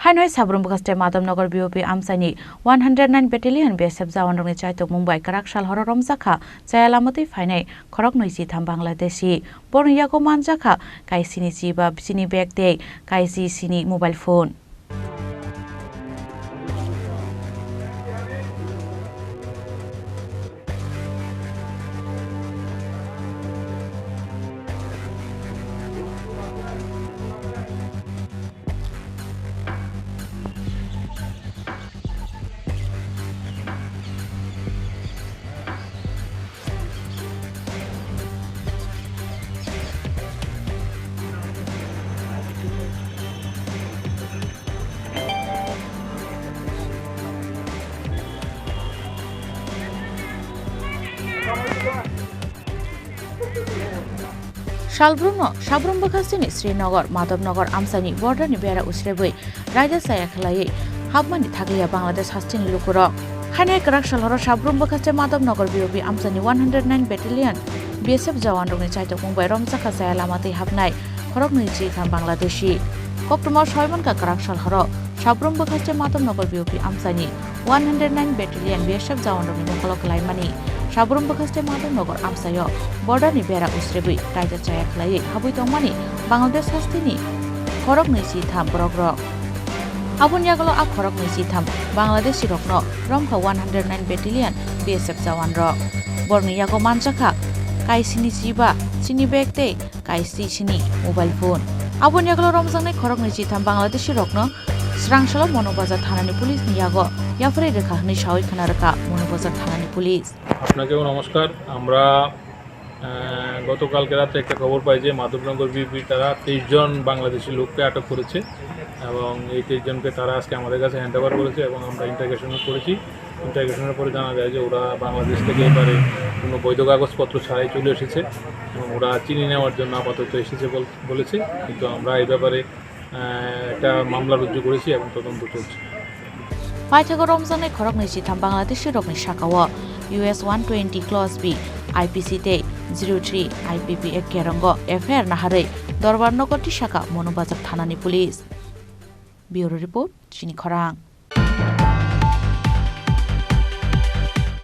Hanoi Sabrum Bukaste Madamnagar BOP Amsani 109 Battalion BSF Jawanrongni Chaitok Mumbai Karakshal Horo Romjaka Jayalamati Fainai Khorok Noisi Tham Bangladeshi Borniyago Manjaka Kaisini Jiba Sini Bag Day Kaisi Sini Mobile Phone Sabrum Bakasini Srinagar Madamnagar Amsani Borderni Bera Usrebui Raja Saya Khalai Habmani Thaglia Bangladesh Hastini Lukuro Hanoi Karakshal Horo Sabrum Bakaste Madamnagar BOP Amsani 109 Battalion BSF Jawanrongni Chaitok Mumbai Romjaka Jayalamati Habnai Khorok Noisi Tham Bangladeshi October 6 ka Karakshal Horo Sabrum Bakaste Madamnagar BOP Amsani 109 Battalion BSF Jawanrongni Mongkolok Laimani Sabrum Bakaste Madamnagar Amsayo Borderni Bera Usrebui Raja Saya Khalai Habui Tongmani Bangladesh Hastini Khorok Noisi Tham Borogrok Abunyagalo a Khorok Noisi Tham Bangladeshi Rokno Romkha 109 Battalion BSF Jawanrok Borniyago Manjaka Kaisini Jiba Sini Bag Day Kaisi Sini Mobile Phone Abunyagalo Romjangnai Khorok Noisi Tham Bangladeshi Rokno Srangsalo Monobazar Thanani Police Niyago Yafre Rekha Hni Shawai Khanaraka Monobazar Thanani Police আপনাকেও নমস্কার। আমরা গতকালকে রাতে একটা খবর পাই যে Madhabnagar BP তারা 23 জন বাংলাদেশি লোককে আটক করেছে এবং এই 23 জনকে তারা আজকে আমাদের কাছে হ্যান্ড ওভার করেছে এবং আমরা ইন্টারোগেশন করেছি। ইন্টারোগেশনের পরে জানা যায় যে ওরা বাংলাদেশ থেকে এবারে কোনো বৈধ কাগজপত্র ছাড়াই চলে এসেছে এবং ওরা চিনি নেওয়ার জন্য আপাতত এসেছে বলেছে, কিন্তু আমরা এই ব্যাপারে একটা মামলা রুজু করেছি এবং তদন্ত চলছে। Paithago Romjangnai Khorok Noisi Tham Bangladeshi Rokni Shakawo US 120 Clause B IPC Day 03 IPP Ekkerongo FIR Naharei Dorbar Nogor Shaka Monobazar Thanani Police Bureau Report Chini Khorang